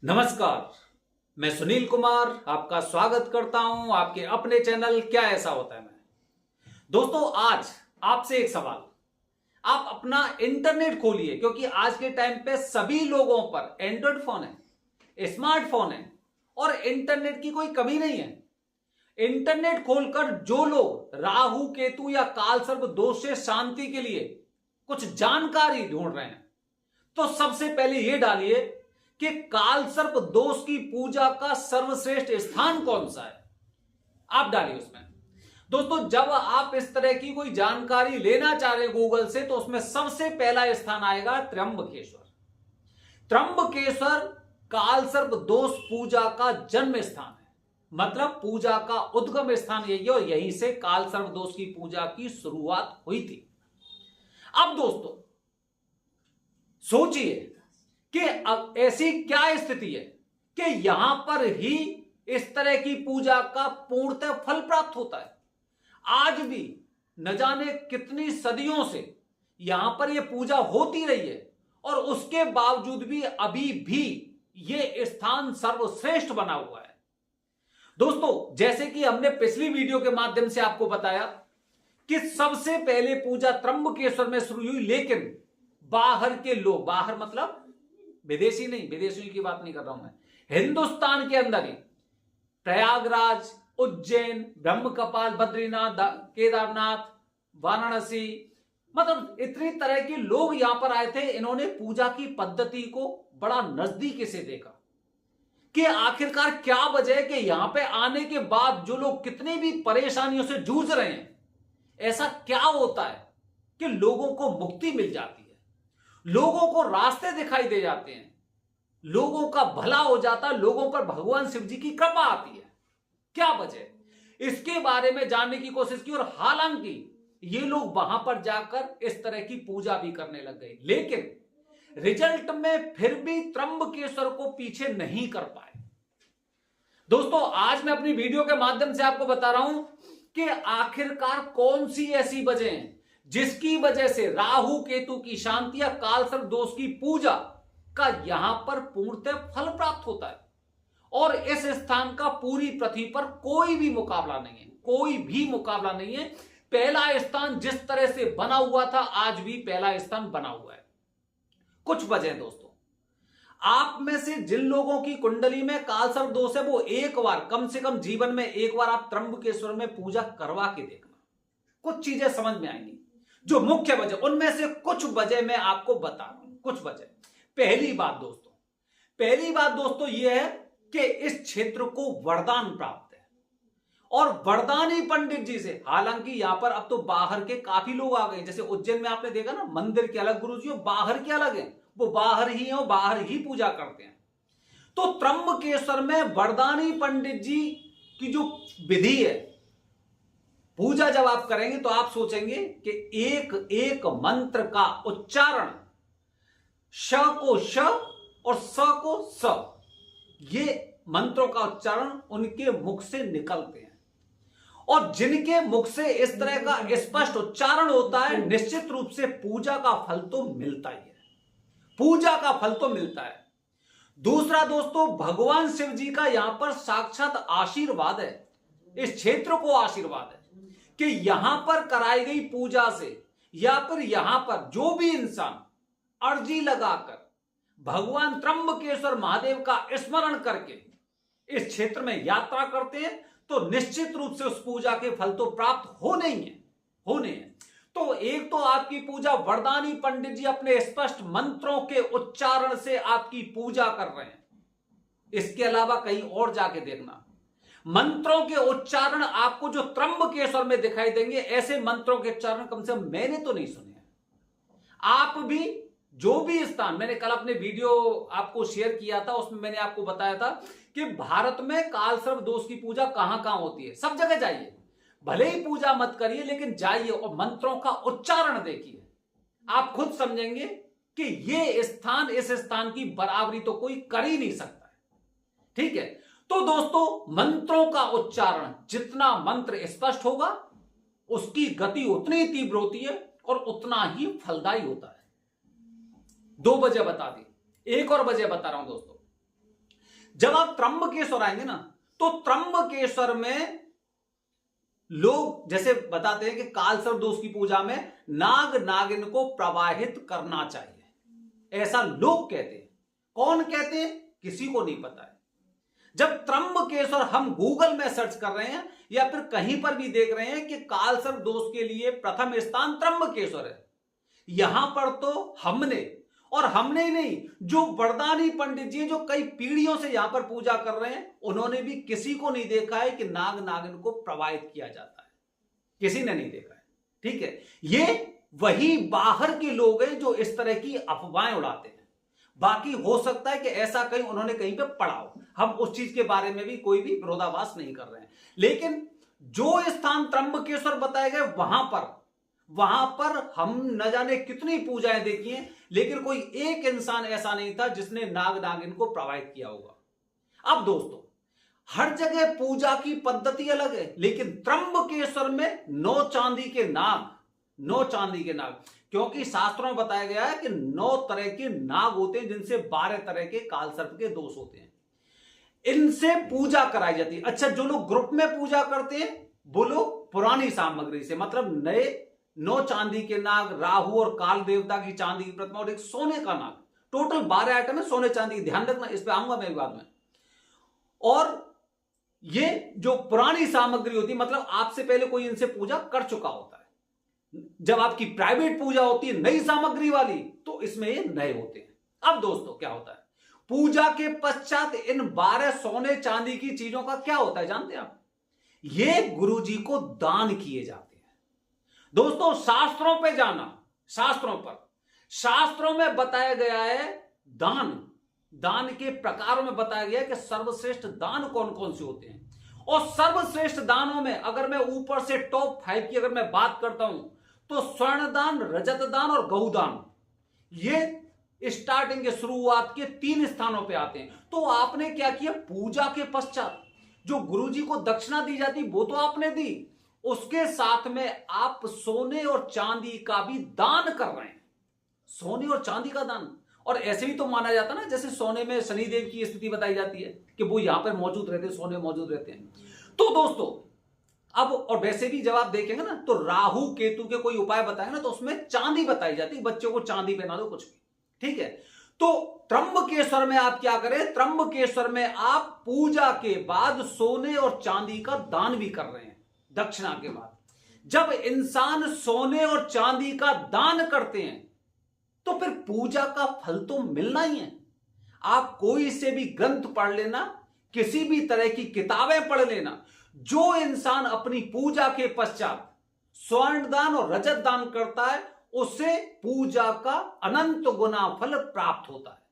नमस्कार, मैं सुनील कुमार आपका स्वागत करता हूं आपके अपने चैनल क्या ऐसा होता है में। दोस्तों, आज आपसे एक सवाल। आप अपना इंटरनेट खोलिए, क्योंकि आज के टाइम पे सभी लोगों पर एंड्रॉइड फोन है, स्मार्टफोन है और इंटरनेट की कोई कमी नहीं है। इंटरनेट खोलकर जो लोग राहु केतु या काल सर्प दोष से शांति के लिए कुछ जानकारी ढूंढ रहे हैं, तो सबसे पहले यह डालिए कि काल सर्प दोष की पूजा का सर्वश्रेष्ठ स्थान कौन सा है। आप डालिए उसमें। दोस्तों, जब आप इस तरह की कोई जानकारी लेना चाह रहे गूगल से, तो उसमें सबसे पहला स्थान आएगा त्र्यंबकेश्वर। त्र्यंबकेश्वर काल सर्प दोष पूजा का जन्म स्थान है, मतलब पूजा का उद्गम स्थान यही है और यहीं से काल सर्प दोष की पूजा की शुरुआत हुई थी। अब दोस्तों सोचिए कि अब ऐसी क्या स्थिति है कि यहां पर ही इस तरह की पूजा का पूर्णतः फल प्राप्त होता है। आज भी न जाने कितनी सदियों से यहां पर यह पूजा होती रही है और उसके बावजूद भी अभी भी यह स्थान सर्वश्रेष्ठ बना हुआ है। दोस्तों, जैसे कि हमने पिछली वीडियो के माध्यम से आपको बताया कि सबसे पहले पूजा त्र्यंबकेश्वर में शुरू हुई, लेकिन बाहर के लोग, बाहर मतलब विदेशी नहीं, विदेशियों की बात नहीं कर रहा हूं मैं, हिंदुस्तान के अंदर ही प्रयागराज, उज्जैन, ब्रह्मकपाल, बद्रीनाथ, केदारनाथ, वाराणसी, मतलब इतनी तरह के लोग यहां पर आए थे। इन्होंने पूजा की पद्धति को बड़ा नजदीक से देखा कि आखिरकार क्या वजह है कि यहां पे आने के बाद जो लोग कितनी भी परेशानियों से जूझ रहे हैं, ऐसा क्या होता है कि लोगों को मुक्ति मिल जाती है, लोगों को रास्ते दिखाई दे जाते हैं, लोगों का भला हो जाता है, लोगों पर भगवान शिव जी की कृपा आती है। क्या वजह, इसके बारे में जानने की कोशिश की और हालांकि ये लोग वहां पर जाकर इस तरह की पूजा भी करने लग गए, लेकिन रिजल्ट में फिर भी त्र्यंबकेश्वर को पीछे नहीं कर पाए। दोस्तों, आज मैं अपनी वीडियो के माध्यम से आपको बता रहा हूं कि आखिरकार कौन सी ऐसी वजह है जिसकी वजह से राहु केतु की शांति या काल सर्प दोष की पूजा का यहां पर पूर्णतः फल प्राप्त होता है और इस स्थान का पूरी पृथ्वी पर कोई भी मुकाबला नहीं है, कोई भी मुकाबला नहीं है। पहला स्थान जिस तरह से बना हुआ था, आज भी पहला स्थान बना हुआ है। कुछ वजह दोस्तों, आप में से जिन लोगों की कुंडली में काल सर्प दोष है, वो एक बार, कम से कम जीवन में एक बार आप त्र्यंबकेश्वर में पूजा करवा के देखना, कुछ चीजें समझ में आएंगी। जो मुख्य वजह, उनमें से कुछ वजह मैं आपको बता रहा हूं, कुछ वजह। पहली बात दोस्तों यह है कि इस क्षेत्र को वरदान प्राप्त है और वरदानी पंडित जी से, हालांकि यहां पर अब तो बाहर के काफी लोग आ गए, जैसे उज्जैन में आपने देखा ना, मंदिर के अलग गुरु जी और बाहर के अलग हैं, वो बाहर ही हैं और बाहर ही पूजा करते हैं। तो त्र्यंबकेश्वर में वरदानी पंडित जी की जो विधि है, पूजा जब आप करेंगे तो आप सोचेंगे कि एक एक मंत्र का उच्चारण, श को श और स को स, ये मंत्रों का उच्चारण उनके मुख से निकलते हैं और जिनके मुख से इस तरह का स्पष्ट उच्चारण होता है, निश्चित रूप से पूजा का फल तो मिलता ही है, पूजा का फल तो मिलता है। दूसरा दोस्तों, भगवान शिव जी का यहां पर साक्षात आशीर्वाद है, इस क्षेत्र को आशीर्वाद है कि यहां पर कराई गई पूजा से या फिर यहां पर जो भी इंसान अर्जी लगाकर भगवान त्र्यंबकेश्वर महादेव का स्मरण करके इस क्षेत्र में यात्रा करते हैं, तो निश्चित रूप से उस पूजा के फल तो प्राप्त होने हैं। तो एक तो आपकी पूजा वरदानी पंडित जी अपने स्पष्ट मंत्रों के उच्चारण से आपकी पूजा कर रहे हैं। इसके अलावा कहीं और जाके देखना, मंत्रों के उच्चारण आपको जो त्र्यंबकेश्वर में दिखाई देंगे, ऐसे मंत्रों के उच्चारण कम से कम मैंने तो नहीं सुने हैं। आप भी जो भी स्थान, मैंने कल अपने वीडियो आपको शेयर किया था, उसमें मैंने आपको बताया था कि भारत में काल सर्प दोष की पूजा कहां कहां होती है। सब जगह जाइए, भले ही पूजा मत करिए, लेकिन जाइए और मंत्रों का उच्चारण देखिए, आप खुद समझेंगे कि ये स्थान, इस स्थान की बराबरी तो कोई कर ही नहीं सकता है। ठीक है, तो दोस्तों, मंत्रों का उच्चारण, जितना मंत्र स्पष्ट होगा उसकी गति उतनी तीव्र होती है और उतना ही फलदायी होता है। दो वजह बता दी, एक और वजह बता रहा हूं दोस्तों। जब आप त्र्यंबकेश्वर आएंगे ना, तो त्र्यंबकेश्वर में लोग जैसे बताते हैं कि कालसर्प दोष की पूजा में नाग नागिन को प्रवाहित करना चाहिए, ऐसा लोग कहते हैं। कौन कहते हैं, किसी को नहीं पता है। जब त्र्यंबकेश्वर हम गूगल में सर्च कर रहे हैं या फिर कहीं पर भी देख रहे हैं कि कालसर्प दोष के लिए प्रथम स्थान त्र्यंबकेश्वर है, यहां पर तो हमने ही नहीं, जो बरदानी पंडित जी जो कई पीढ़ियों से यहां पर पूजा कर रहे हैं, उन्होंने भी किसी को नहीं देखा है कि नाग नागिन को प्रवाहित किया जाता है, किसी ने नहीं देखा है। ठीक है, ये वही बाहर के लोग हैं जो इस तरह की अफवाहें उड़ाते हैं। बाकी हो सकता है कि ऐसा कहीं उन्होंने कहीं पे पढ़ा हो, हम उस चीज के बारे में भी कोई भी विरोधाभास नहीं कर रहे हैं। लेकिन जो स्थान त्र्यंबकेश्वर बताए गए वहां पर हम न जाने कितनी पूजाएं देखी हैं, लेकिन कोई एक इंसान ऐसा नहीं था जिसने नाग नागिन को प्रवाहित किया होगा। अब दोस्तों, हर जगह पूजा की पद्धति अलग है, लेकिन त्र्यंबकेश्वर में 9 चांदी के नाग, क्योंकि शास्त्रों में बताया गया है कि 9 तरह के नाग होते हैं, जिनसे 12 तरह के कालसर्प के दोष होते हैं, इनसे पूजा कराई जाती है। अच्छा, जो लोग ग्रुप में पूजा करते हैं वो लोग पुरानी सामग्री से, मतलब नए 9 चांदी के नाग, राहु और काल देवता की चांदी की प्रतिमा और एक सोने का नाग, टोटल 12 आइटम है सोने चांदी की। ध्यान रखना, इस पे आऊंगा मैं बाद में। और ये जो पुरानी सामग्री होती है, मतलब आपसे पहले कोई इनसे पूजा कर चुका होता है। जब आपकी प्राइवेट पूजा होती है नई सामग्री वाली, तो इसमें ये नए होते हैं। अब दोस्तों क्या होता है, पूजा के पश्चात इन 12 सोने चांदी की चीजों का क्या होता है जानते हैं आप? ये गुरुजी को दान किए जाते हैं। दोस्तों, शास्त्रों पे जाना, शास्त्रों में बताया गया है दान के प्रकारों में बताया गया है कि सर्वश्रेष्ठ दान कौन कौन से होते हैं। और सर्वश्रेष्ठ दानों में अगर मैं ऊपर से टॉप 5 की अगर मैं बात करता हूं, तो स्वर्ण दान, रजत दान और गौदान, ये स्टार्टिंग के शुरुआत के 3 स्थानों पे आते हैं। तो आपने क्या किया, पूजा के पश्चात जो गुरुजी को दक्षिणा दी जाती वो तो आपने दी, उसके साथ में आप सोने और चांदी का भी दान कर रहे हैं, सोने और चांदी का दान। और ऐसे भी तो माना जाता ना, जैसे सोने में शनिदेव की स्थिति बताई जाती है कि वो यहां पर मौजूद रहते हैं, सोने मौजूद रहते हैं। तो दोस्तों अब, और वैसे भी जब आप देखेंगे ना, तो राहु केतु के कोई उपाय बताएंगे ना, तो उसमें चांदी बताई जाती है, बच्चों को चांदी पहना दो, कुछ भी। ठीक है, तो त्र्यंबकेश्वर में आप क्या करें, त्र्यंबकेश्वर में आप पूजा के बाद सोने और चांदी का दान भी कर रहे हैं, दक्षिणा के बाद। जब इंसान सोने और चांदी का दान करते हैं, तो फिर पूजा का फल तो मिलना ही है। आप कोई से भी ग्रंथ पढ़ लेना, किसी भी तरह की किताबें पढ़ लेना, जो इंसान अपनी पूजा के पश्चात स्वर्ण दान और रजत दान करता है, उसे पूजा का अनंत गुना फल प्राप्त होता है।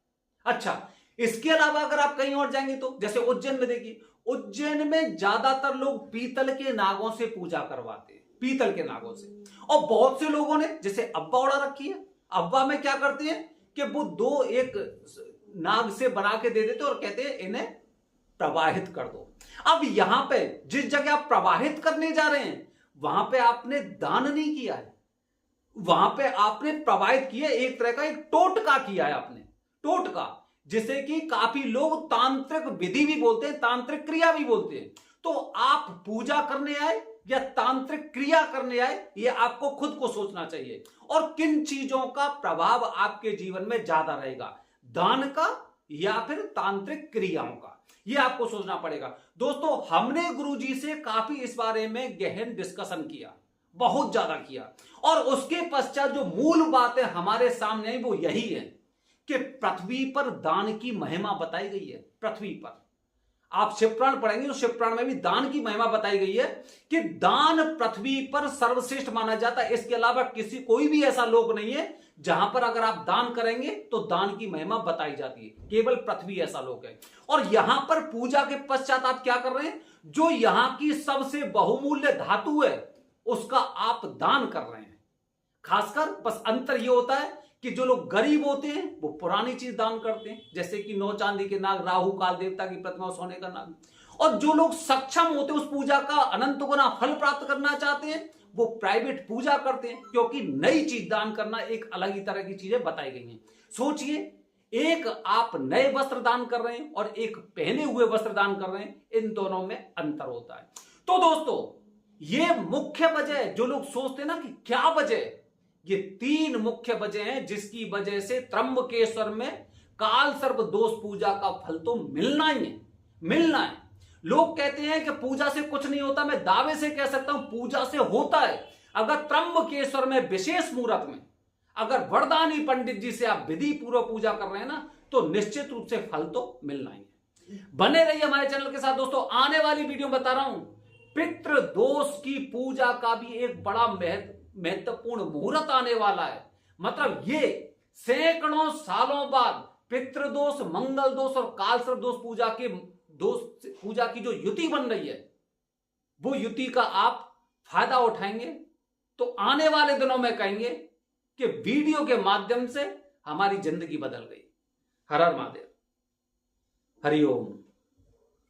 अच्छा, इसके अलावा अगर आप कहीं और जाएंगे, तो जैसे उज्जैन में देखिए, उज्जैन में ज्यादातर लोग पीतल के नागों से पूजा करवाते हैं, पीतल के नागों से। और बहुत से लोगों ने जैसे अब्बा उड़ा रखी है, अब्बा में क्या करते हैं कि वो 2 एक नाग से बना के दे देते और कहते हैं इन्हें प्रवाहित कर दो। अब यहां पे जिस जगह आप प्रवाहित करने जा रहे हैं, वहां पे आपने दान नहीं किया है, वहां पे आपने प्रवाहित किया, एक तरह का एक टोटका किया है आपने, टोटका, जिसे कि काफी लोग तांत्रिक विधि भी बोलते हैं, तांत्रिक क्रिया भी बोलते हैं। तो आप पूजा करने आए या तांत्रिक क्रिया करने आए, यह आपको खुद को सोचना चाहिए। और किन चीजों का प्रभाव आपके जीवन में ज्यादा रहेगा, दान का या फिर तांत्रिक क्रियाओं का, यह आपको सोचना पड़ेगा। दोस्तों, हमने गुरुजी से काफी इस बारे में गहन डिस्कशन किया, बहुत ज्यादा किया, और उसके पश्चात जो मूल बातें हमारे सामने आई वो यही है कि पृथ्वी पर दान की महिमा बताई गई है। पृथ्वी पर आप शिवपुराण पढ़ेंगे तो शिवपुराण में भी दान की महिमा बताई गई है कि दान पृथ्वी पर सर्वश्रेष्ठ माना जाता है। इसके अलावा कोई भी ऐसा लोक नहीं है जहां पर अगर आप दान करेंगे तो दान की महिमा बताई जाती है, केवल पृथ्वी ऐसा लोक है। और यहां पर पूजा के पश्चात आप क्या कर रहे हैं, जो यहां की सबसे बहुमूल्य धातु है उसका आप दान कर रहे हैं। खासकर बस अंतर यह होता है कि जो लोग गरीब होते हैं वो पुरानी चीज दान करते हैं, जैसे कि 9 चांदी के नाग, राहु काल देवता की प्रतिमा, सोने का नाग। और जो लोग सक्षम होते हैं उस पूजा का अनंत गुना फल प्राप्त करना चाहते हैं, वो प्राइवेट पूजा करते हैं, क्योंकि नई चीज दान करना एक अलग ही तरह की चीजें बताई गई हैं। सोचिए, एक आप नए वस्त्र दान कर रहे हैं और एक पहने हुए वस्त्र दान कर रहे हैं, इन दोनों में अंतर होता है। तो दोस्तों, ये मुख्य वजह जो लोग सोचते हैं ना कि क्या वजह, ये 3 मुख्य वजह हैं जिसकी वजह से त्र्यंबकेश्वर में काल सर्प दोष पूजा का फल तो मिलना ही है, मिलना है। लोग कहते हैं कि पूजा से कुछ नहीं होता, मैं दावे से कह सकता हूं पूजा से होता है। अगर त्र्यंबकेश्वर में विशेष मुहूर्त में अगर वरदानी पंडित जी से आप विधि पूर्वक पूजा कर रहे हैं ना, तो निश्चित रूप से फल तो मिलना ही है। बने रहिए हमारे चैनल के साथ दोस्तों। आने वाली वीडियो में बता रहा हूं पितृ दोष की पूजा का भी एक बड़ा महत्वपूर्ण मुहूर्त आने वाला है। मतलब ये सैकड़ों सालों बाद पितृदोष, मंगल दोष और कालसर्प दोष पूजा की जो युति बन रही है, वो युति का आप फायदा उठाएंगे तो आने वाले दिनों में कहेंगे कि वीडियो के माध्यम से हमारी जिंदगी बदल गई। हर हर महादेव, हरिओम।